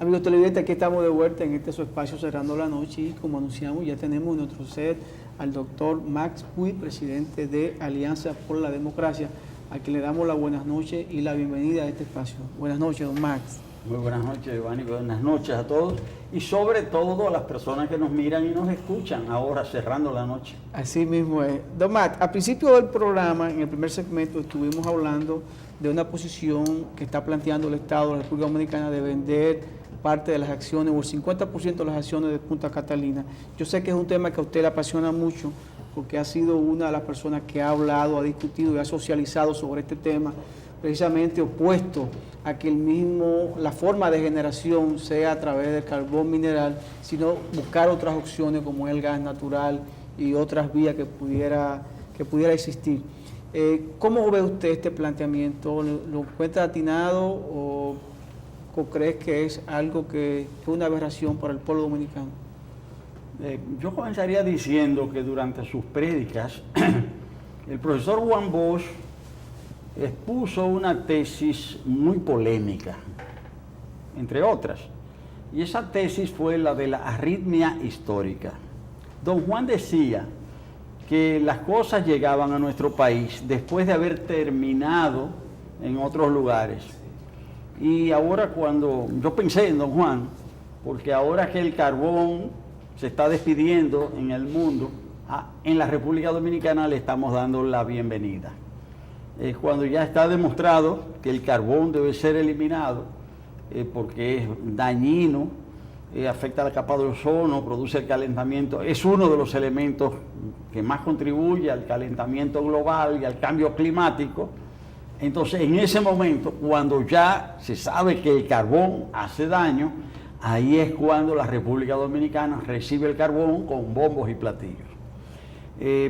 Amigos televidentes, aquí estamos de vuelta en este su espacio Cerrando la Noche y como anunciamos ya tenemos en nuestro set al doctor Max Puy, presidente de Alianza por la Democracia, a quien le damos las buenas noches y la bienvenida a este espacio. Buenas noches, don Max. Muy buenas noches, Giovanni, buenas noches a todos y sobre todo a las personas que nos miran y nos escuchan ahora cerrando la noche. Así mismo es. Don Max, al principio del programa, en el primer segmento, estuvimos hablando de una posición que está planteando el Estado de la República Dominicana de vender parte de las acciones o el 50% de las acciones de Punta Catalina. Yo sé que es un tema que a usted le apasiona mucho porque ha sido una de las personas que ha hablado, ha discutido y ha socializado sobre este tema, precisamente opuesto a que la forma de generación sea a través del carbón mineral, sino buscar otras opciones como el gas natural y otras vías que pudiera existir. ¿Cómo ve usted este planteamiento? ¿Lo encuentra atinado o crees que es algo que es una aberración para el pueblo dominicano? Yo comenzaría diciendo que durante sus prédicas el profesor Juan Bosch expuso una tesis muy polémica, entre otras, y esa tesis fue la de la arritmia histórica. Don Juan decía que las cosas llegaban a nuestro país después de haber terminado en otros lugares. Y ahora cuando yo pensé en don Juan, porque ahora que el carbón se está despidiendo en el mundo, en la República Dominicana le estamos dando la bienvenida. Cuando ya está demostrado que el carbón debe ser eliminado, porque es dañino, afecta a la capa de ozono, produce el calentamiento, es uno de los elementos que más contribuye al calentamiento global y al cambio climático. Entonces, en ese momento, cuando ya se sabe que el carbón hace daño, ahí es cuando la República Dominicana recibe el carbón con bombos y platillos.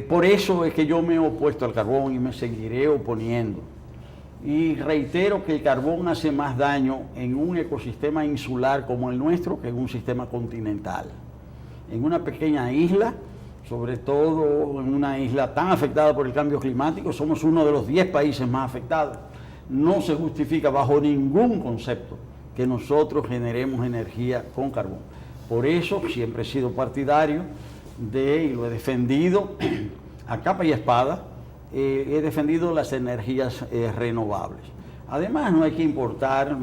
Por eso es que yo me he opuesto al carbón y me seguiré oponiendo. Y reitero que el carbón hace más daño en un ecosistema insular como el nuestro que en un sistema continental. En una pequeña isla, sobre todo en una isla tan afectada por el cambio climático, somos uno de los 10 países más afectados. No se justifica bajo ningún concepto que nosotros generemos energía con carbón. Por eso siempre he sido partidario y lo he defendido a capa y espada, he defendido las energías renovables. Además, no hay que importar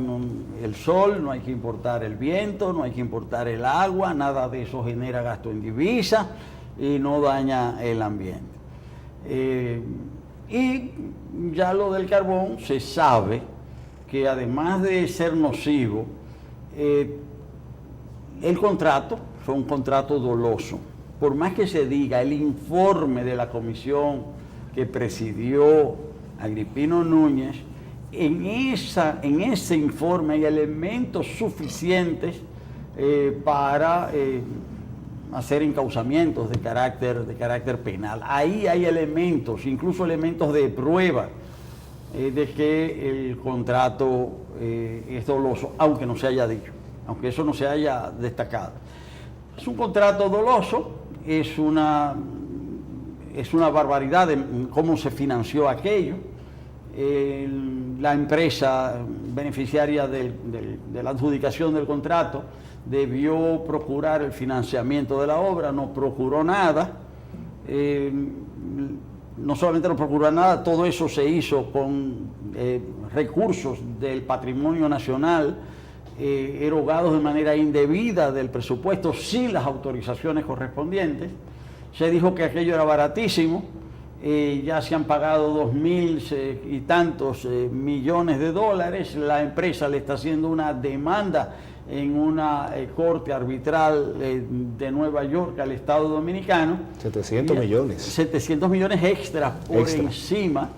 el sol, no hay que importar el viento, no hay que importar el agua, nada de eso genera gasto en divisa y no daña el ambiente. Y ya lo del carbón se sabe que además de ser nocivo, el contrato fue un contrato doloso. Por más que se diga, el informe de la comisión que presidió Agripino Núñez, en ese informe hay elementos suficientes para hacer encauzamientos de carácter penal. Ahí hay elementos, incluso elementos de prueba de que el contrato es doloso, aunque no se haya dicho, aunque eso no se haya destacado. Es un contrato doloso, es una barbaridad de cómo se financió aquello. La empresa beneficiaria de la adjudicación del contrato debió procurar el financiamiento de la obra, no procuró nada. No solamente no procuró nada, todo eso se hizo con recursos del patrimonio nacional, erogados de manera indebida del presupuesto sin las autorizaciones correspondientes. Se dijo que aquello era baratísimo, ya se han pagado 2.000 y tantos millones de dólares. La empresa le está haciendo una demanda en una corte arbitral de Nueva York al Estado Dominicano. 700 millones. 700 millones extra por encima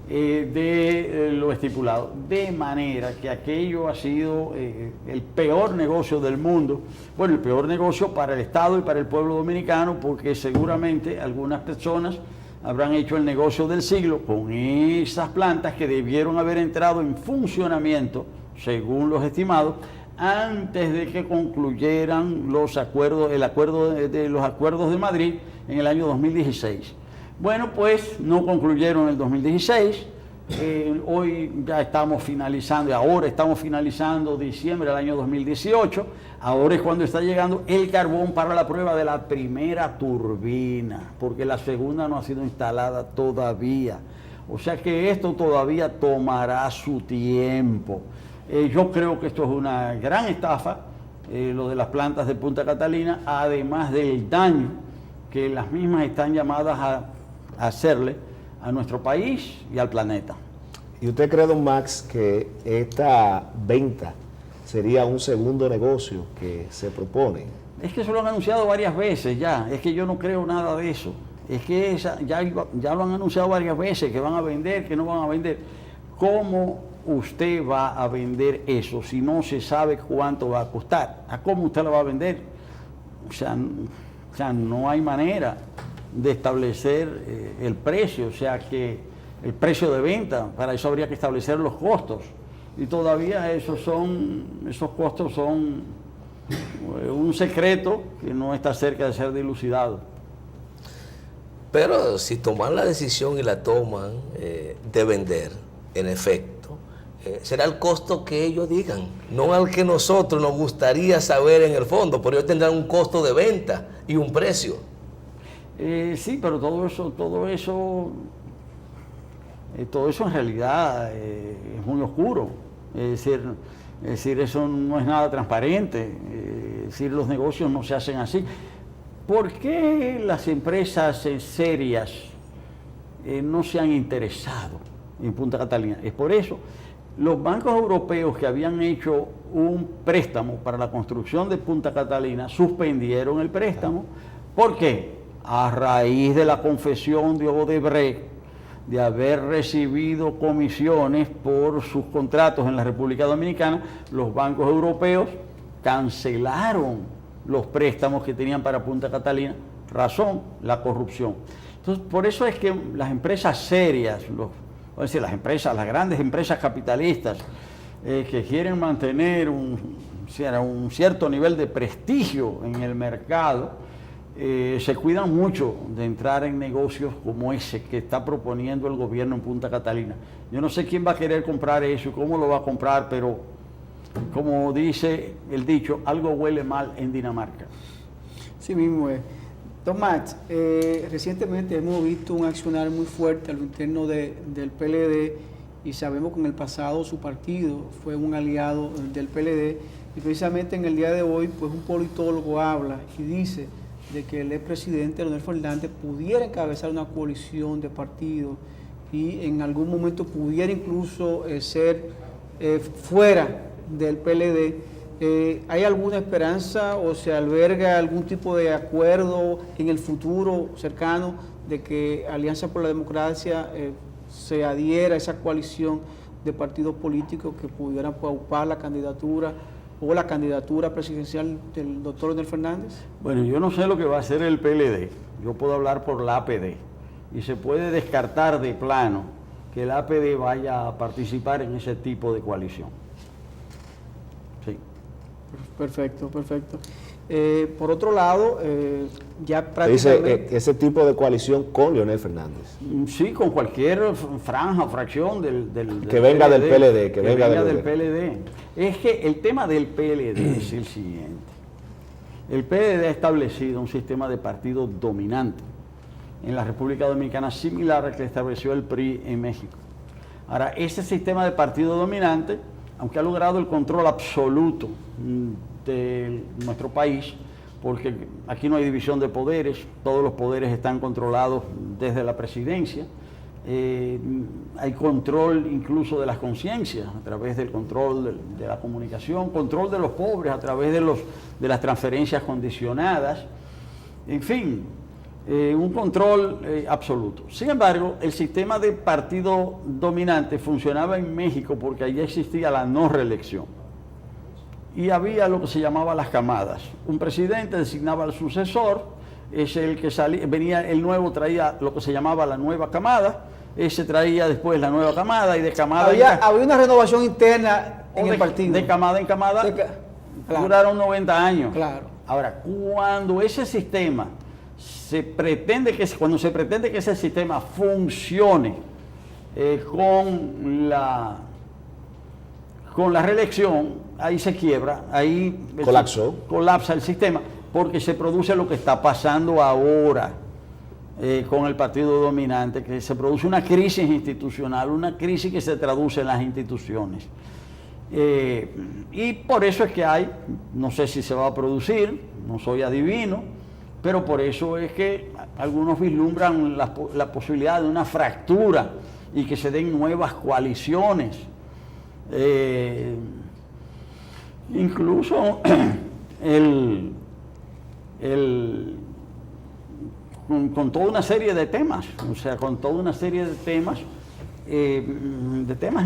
de lo estipulado. De manera que aquello ha sido el peor negocio del mundo. Bueno, el peor negocio para el Estado y para el pueblo dominicano, porque seguramente algunas personas habrán hecho el negocio del siglo con esas plantas que debieron haber entrado en funcionamiento, según los estimados, antes de que concluyeran los acuerdos de Madrid en el año 2016. Bueno, pues no concluyeron en el 2016, Hoy ya estamos finalizando, y ahora estamos finalizando diciembre del año 2018, ahora es cuando está llegando el carbón para la prueba de la primera turbina, porque la segunda no ha sido instalada todavía. O sea que esto todavía tomará su tiempo. Yo creo que esto es una gran estafa, lo de las plantas de Punta Catalina, además del daño que las mismas están llamadas a hacerle a nuestro país y al planeta. ¿Y usted cree, don Max, que esta venta sería un segundo negocio que se propone? Es que eso lo han anunciado varias veces ya, es que yo no creo nada de eso. Es que ya lo han anunciado varias veces, que van a vender, que no van a vender. ¿Cómo usted va a vender eso si no se sabe cuánto va a costar? ¿A cómo usted lo va a vender? O sea, no hay manera de establecer el precio, o sea que el precio de venta, para eso habría que establecer los costos, y todavía esos costos son un secreto que no está cerca de ser dilucidado. Pero si toman la decisión y la toman de vender, en efecto, será el costo que ellos digan, no al que nosotros nos gustaría saber en el fondo, porque ellos tendrán un costo de venta y un precio. Sí, pero todo eso en realidad es muy oscuro. Es decir, eso no es nada transparente. Es decir, los negocios no se hacen así. ¿Por qué las empresas serias no se han interesado en Punta Catalina? Es por eso. Los bancos europeos que habían hecho un préstamo para la construcción de Punta Catalina suspendieron el préstamo. ¿Por qué? A raíz de la confesión de Odebrecht de haber recibido comisiones por sus contratos en la República Dominicana, los bancos europeos cancelaron los préstamos que tenían para Punta Catalina. Razón, la corrupción. Entonces, por eso es que las empresas serias, las grandes empresas capitalistas que quieren mantener un cierto nivel de prestigio en el mercado, se cuidan mucho de entrar en negocios como ese que está proponiendo el gobierno en Punta Catalina. Yo no sé quién va a querer comprar eso y cómo lo va a comprar, pero como dice el dicho, algo huele mal en Dinamarca. Sí mismo es. Tomás, recientemente hemos visto un accionar muy fuerte a lo interno del PLD, y sabemos que en el pasado su partido fue un aliado del PLD, y precisamente en el día de hoy pues un politólogo habla y dice de que el expresidente Leonel Fernández pudiera encabezar una coalición de partidos y en algún momento pudiera incluso ser fuera del PLD. ¿Hay alguna esperanza o se alberga algún tipo de acuerdo en el futuro cercano de que Alianza por la Democracia se adhiera a esa coalición de partidos políticos que pudieran aupar la candidatura o la candidatura presidencial del doctor Leonel Fernández? Bueno, yo no sé lo que va a hacer el PLD, yo puedo hablar por la APD, y se puede descartar de plano que el APD vaya a participar en ese tipo de coalición. Sí. Perfecto. Por otro lado, ya prácticamente... Dice ese tipo de coalición con Leonel Fernández. Sí, con cualquier franja o fracción del que venga PLD, del PLD. Que venga del PLD. Es que el tema del PLD es el siguiente. El PLD ha establecido un sistema de partido dominante en la República Dominicana similar al que estableció el PRI en México. Ahora, ese sistema de partido dominante, aunque ha logrado el control absoluto de nuestro país, porque aquí no hay división de poderes, todos los poderes están controlados desde la presidencia, hay control incluso de las conciencias a través del control de la comunicación, control de los pobres a través de las transferencias condicionadas, en fin, un control absoluto. Sin embargo, el sistema de partido dominante funcionaba en México porque allí existía la no reelección. Y había lo que se llamaba las camadas. Un presidente designaba al sucesor, es el que salía, venía el nuevo, traía lo que se llamaba la nueva camada, ese traía después la nueva camada, y de camada... Había una renovación interna en el partido. De camada en camada, claro. Duraron 90 años. Claro. Ahora, cuando ese sistema cuando se pretende que ese sistema funcione con la reelección, ahí se quiebra, ahí colapsa el sistema, porque se produce lo que está pasando ahora con el partido dominante, que se produce una crisis institucional, una crisis que se traduce en las instituciones. Y por eso es que hay, no sé si se va a producir, no soy adivino, pero por eso es que algunos vislumbran la posibilidad de una fractura y que se den nuevas coaliciones. Incluso con toda una serie de temas, o sea, con toda una serie de temas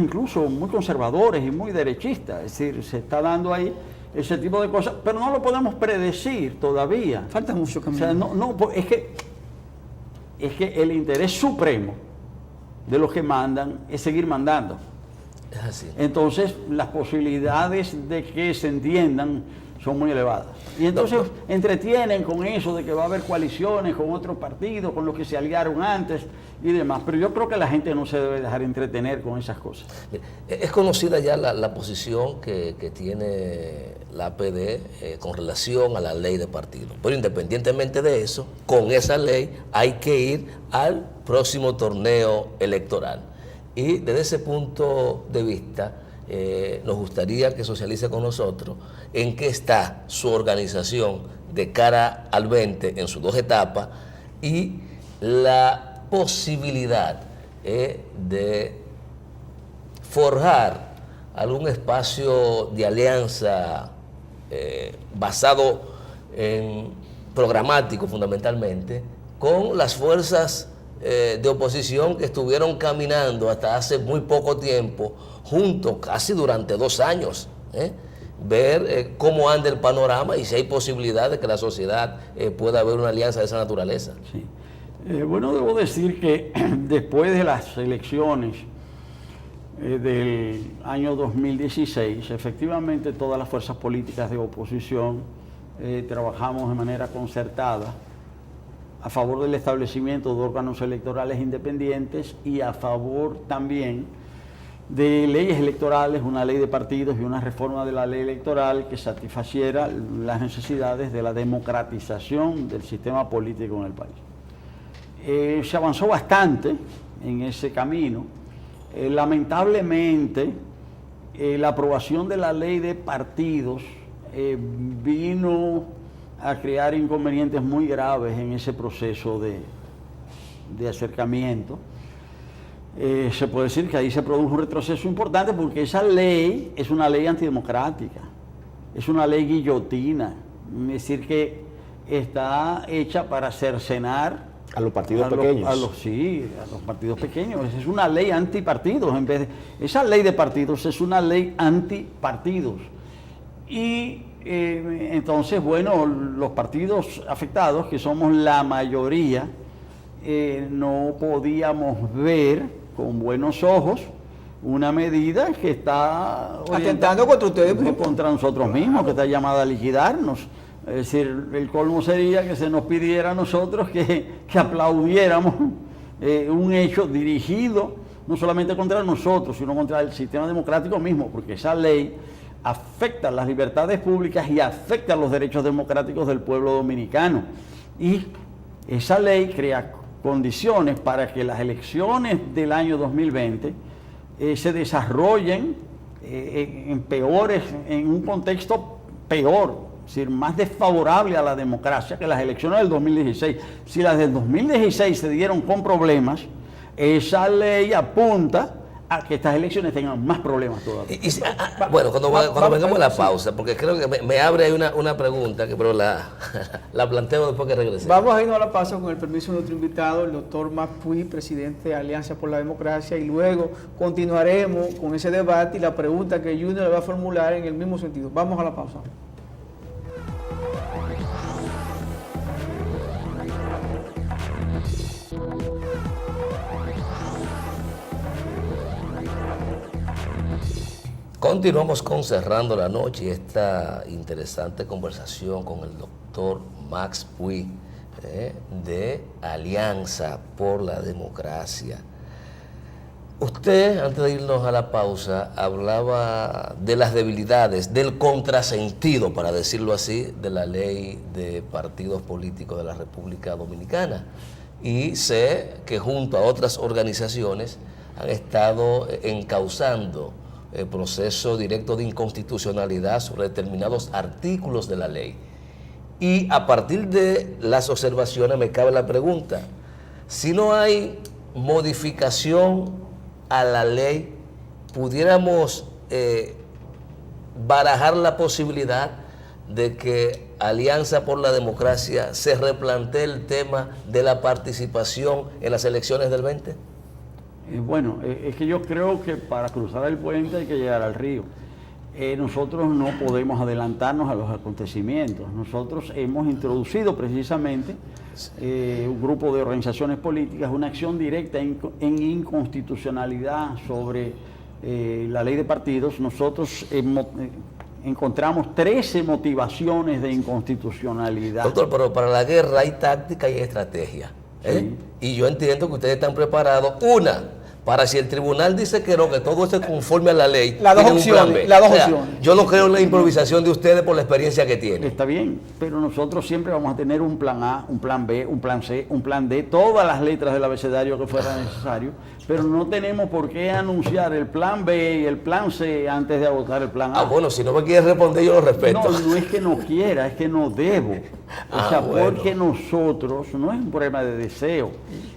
incluso muy conservadores y muy derechistas. Es decir, se está dando ahí ese tipo de cosas, pero no lo podemos predecir todavía. Falta mucho camino. O sea, es que el interés supremo de los que mandan es seguir mandando. Es así. Entonces, las posibilidades de que se entiendan son muy elevadas. Y entonces entretienen con eso de que va a haber coaliciones con otros partidos, con los que se aliaron antes y demás. Pero yo creo que la gente no se debe dejar entretener con esas cosas. Es conocida ya la posición que tiene la APD con relación a la ley de partidos. Pero independientemente de eso, con esa ley hay que ir al próximo torneo electoral. Y desde ese punto de vista, nos gustaría que socialice con nosotros en qué está su organización de cara al 20 en sus dos etapas y la posibilidad de forjar algún espacio de alianza basado en programático fundamentalmente con las fuerzas de oposición que estuvieron caminando hasta hace muy poco tiempo juntos, casi durante 2 años, ver cómo anda el panorama y si hay posibilidad de que la sociedad pueda haber una alianza de esa naturaleza. Sí. Bueno, debo decir que después de las elecciones del año 2016, efectivamente todas las fuerzas políticas de oposición trabajamos de manera concertada a favor del establecimiento de órganos electorales independientes y a favor también de leyes electorales, una ley de partidos y una reforma de la ley electoral que satisfaciera las necesidades de la democratización del sistema político en el país. Se avanzó bastante en ese camino. Lamentablemente, la aprobación de la ley de partidos vino a crear inconvenientes muy graves en ese proceso de acercamiento. Se puede decir que ahí se produjo un retroceso importante porque esa ley es una ley antidemocrática, es una ley guillotina, es decir, que está hecha para cercenar a los partidos pequeños. A los partidos pequeños. Es una ley antipartidos. Esa ley de partidos es una ley antipartidos. Y entonces, bueno, los partidos afectados, que somos la mayoría, no podíamos ver con buenos ojos una medida que está atentando contra ustedes, contra nosotros mismos, que está llamada a liquidarnos. Es decir, el colmo sería que se nos pidiera a nosotros que aplaudiéramos un hecho dirigido no solamente contra nosotros, sino contra el sistema democrático mismo, porque esa ley afecta las libertades públicas y afecta los derechos democráticos del pueblo dominicano. Y esa ley crea condiciones para que las elecciones del año 2020 se desarrollen en un contexto peor, es decir, más desfavorable a la democracia que las elecciones del 2016. Si las del 2016 se dieron con problemas, esa ley apunta a que estas elecciones tengan más problemas todavía. Bueno, cuando vengamos a la pausa, porque creo que me abre ahí una pregunta, pero la planteo después que regrese. Vamos a irnos a la pausa con el permiso de nuestro invitado, el doctor Max Puy, presidente de Alianza por la Democracia, y luego continuaremos con ese debate y la pregunta que Junior le va a formular en el mismo sentido. Vamos a la pausa. Continuamos con Cerrando la Noche y esta interesante conversación con el doctor Max Puy de Alianza por la Democracia. Usted, antes de irnos a la pausa, hablaba de las debilidades, del contrasentido, para decirlo así, de la ley de partidos políticos de la República Dominicana. Y sé que junto a otras organizaciones han estado encauzando el proceso directo de inconstitucionalidad sobre determinados artículos de la ley. Y a partir de las observaciones me cabe la pregunta, si no hay modificación a la ley, pudiéramos barajar la posibilidad de que Alianza por la Democracia se replantee el tema de la participación en las elecciones del 20? Bueno, es que yo creo que para cruzar el puente hay que llegar al río. Nosotros no podemos adelantarnos a los acontecimientos. Nosotros hemos introducido precisamente un grupo de organizaciones políticas, una acción directa en inconstitucionalidad sobre la ley de partidos. Nosotros encontramos 13 motivaciones de inconstitucionalidad. Doctor, pero para la guerra hay táctica y estrategia. Sí. Y yo entiendo que ustedes están preparados, para si el tribunal dice que no, que todo esté conforme a la ley. Las dos tienen un plan opciones, B. las dos O sea, opciones. yo no creo en la improvisación de ustedes por la experiencia que tienen. Está bien, pero nosotros siempre vamos a tener un plan A, un plan B, un plan C, un plan D, todas las letras del abecedario que fuera necesario, pero no tenemos por qué anunciar el plan B y el plan C antes de agotar el plan A. Bueno, si no me quieres responder, yo lo respeto. No es que no quiera, es que no debo. O sea, bueno. porque nosotros, no es un problema de deseo,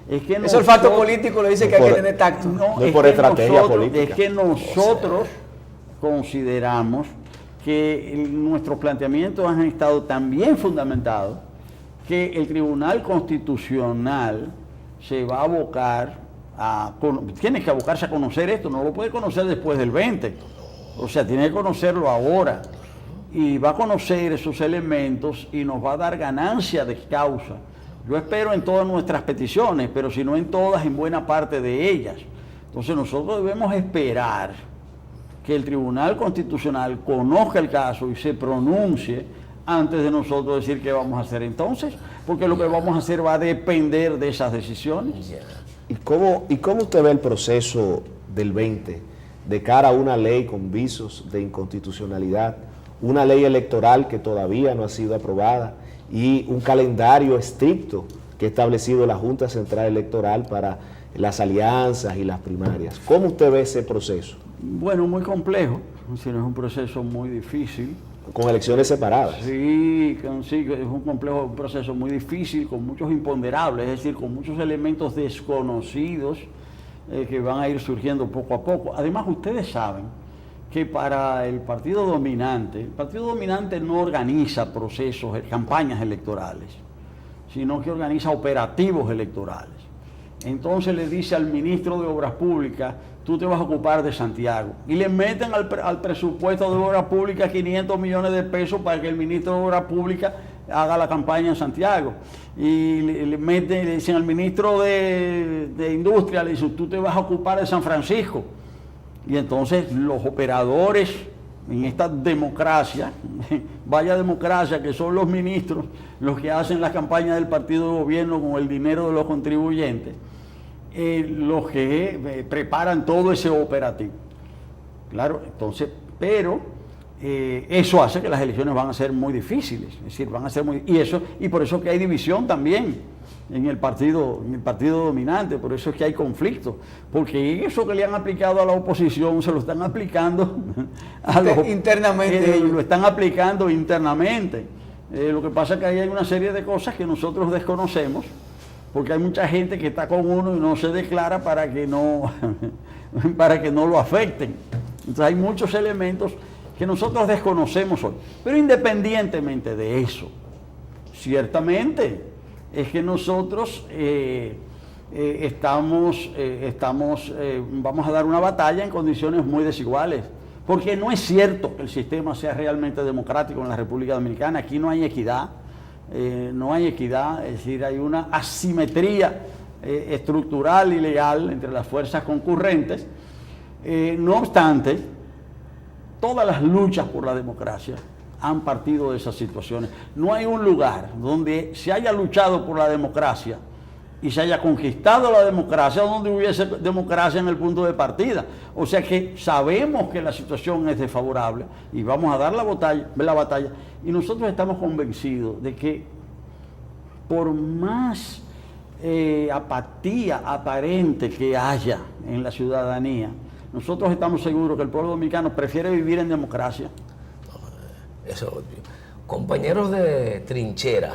es que Ese olfato político le dice que hay que tener tacto. No es por estrategia política. Es que nosotros consideramos que nuestros planteamientos han estado tan bien fundamentados que el Tribunal Constitucional se va a abocar tiene que abocarse a conocer esto, no lo puede conocer después del 20, o sea, tiene que conocerlo ahora, y va a conocer esos elementos y nos va a dar ganancia de causa. Yo espero en todas nuestras peticiones, pero si no en todas, en buena parte de ellas. Entonces nosotros debemos esperar que el Tribunal Constitucional conozca el caso y se pronuncie antes de nosotros decir qué vamos a hacer entonces, porque lo que vamos a hacer va a depender de esas decisiones. ¿Y cómo usted ve el proceso del 20 de cara a una ley con visos de inconstitucionalidad, una ley electoral que todavía no ha sido aprobada y un calendario estricto que ha establecido la Junta Central Electoral para las alianzas y las primarias? ¿Cómo usted ve ese proceso? Bueno, muy complejo, es un proceso muy difícil. Con elecciones separadas. Sí, es un proceso muy difícil, con muchos imponderables, es decir, con muchos elementos desconocidos que van a ir surgiendo poco a poco. Además, ustedes saben que para el partido dominante no organiza procesos, campañas electorales, sino que organiza operativos electorales. Entonces le dice al ministro de Obras Públicas, tú te vas a ocupar de Santiago. Y le meten al presupuesto de Obras Públicas 500 millones de pesos para que el ministro de Obras Públicas haga la campaña en Santiago. Y le dicen al ministro de Industria, le dicen, tú te vas a ocupar de San Francisco. Y entonces los operadores en esta democracia, vaya democracia, que son los ministros los que hacen la campaña del partido de gobierno con el dinero de los contribuyentes, los que preparan todo ese operativo. Claro, entonces, pero eso hace que las elecciones van a ser muy difíciles, es decir, van a ser y por eso que hay división también en el partido dominante, por eso es que hay conflicto, porque eso que le han aplicado a la oposición se lo están aplicando internamente. Lo están aplicando internamente. Lo que pasa es que ahí hay una serie de cosas que nosotros desconocemos, porque hay mucha gente que está con uno y no se declara para que no lo afecten. Entonces hay muchos elementos que nosotros desconocemos hoy. Pero independientemente de eso, ciertamente es que nosotros vamos a dar una batalla en condiciones muy desiguales, porque no es cierto que el sistema sea realmente democrático en la República Dominicana. Aquí no hay equidad, es decir, hay una asimetría estructural y legal entre las fuerzas concurrentes. No obstante, todas las luchas por la democracia han partido de esas situaciones. No hay un lugar donde se haya luchado por la democracia y se haya conquistado la democracia donde hubiese democracia en el punto de partida. O sea que sabemos que la situación es desfavorable y vamos a dar la batalla. Y nosotros estamos convencidos de que por más apatía aparente que haya en la ciudadanía, nosotros estamos seguros que el pueblo dominicano prefiere vivir en democracia. Eso es obvio. Compañeros de trinchera,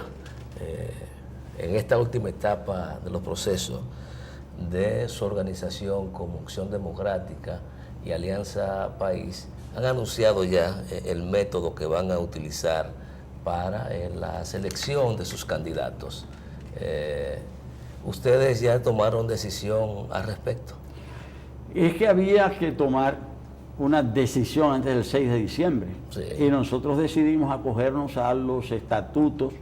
en esta última etapa de los procesos de su organización como Acción Democrática y Alianza País, han anunciado ya el método que van a utilizar para la selección de sus candidatos. ¿Ustedes ya tomaron decisión al respecto? Es que había que tomar una decisión antes del 6 de diciembre. Sí. Y nosotros decidimos acogernos a los estatutos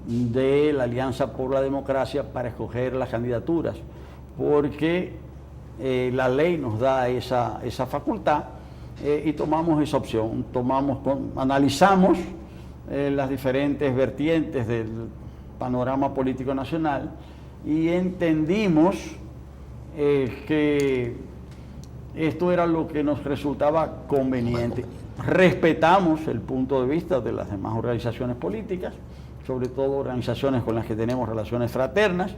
de la Alianza por la Democracia para escoger las candidaturas, porque la ley nos da esa facultad y tomamos esa opción. Analizamos las diferentes vertientes del panorama político nacional y entendimos que esto era lo que nos resultaba conveniente. Respetamos el punto de vista de las demás organizaciones políticas, sobre todo organizaciones con las que tenemos relaciones fraternas,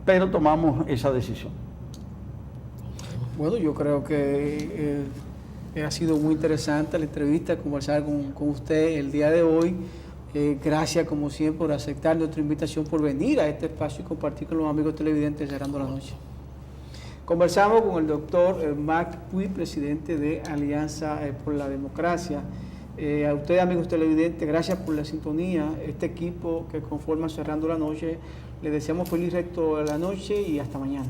pero tomamos esa decisión. Bueno, yo creo que ha sido muy interesante la entrevista, conversar con usted el día de hoy. Gracias, como siempre, por aceptar nuestra invitación, por venir a este espacio y compartir con los amigos televidentes Cerrando la Noche. Conversamos con el doctor Mac Puig, presidente de Alianza por la Democracia. A ustedes, amigos televidentes, gracias por la sintonía. Este equipo que conforma Cerrando la Noche, les deseamos feliz resto de la noche y hasta mañana.